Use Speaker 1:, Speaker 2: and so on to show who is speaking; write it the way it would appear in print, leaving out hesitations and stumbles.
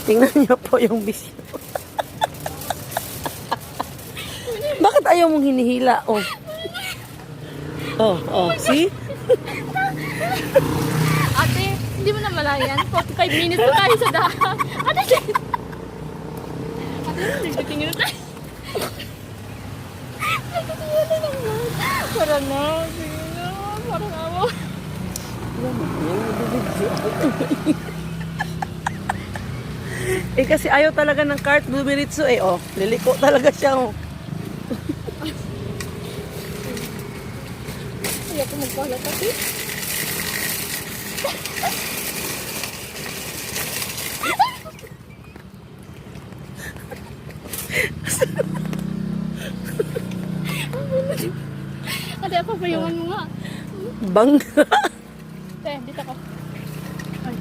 Speaker 1: Tingnan niyo po yung bisyo. Bakit ayaw mong hinihila? Oh. Oh, see?
Speaker 2: Ate, hindi mo na malayan. 45 minutes na tayo sa daan. Ate, nagtitingin na tayo. Nagtitingin na naman. Para na, sige na. Para na ako.
Speaker 1: Eh kasi ayaw talaga ng cart bumiritso eh. Oh, liliko talaga siya oh.
Speaker 2: Ayaw ko magpalat ate. Ate, ako payungan mo nga.
Speaker 1: Bangga.
Speaker 2: Te, dito ko. Ay.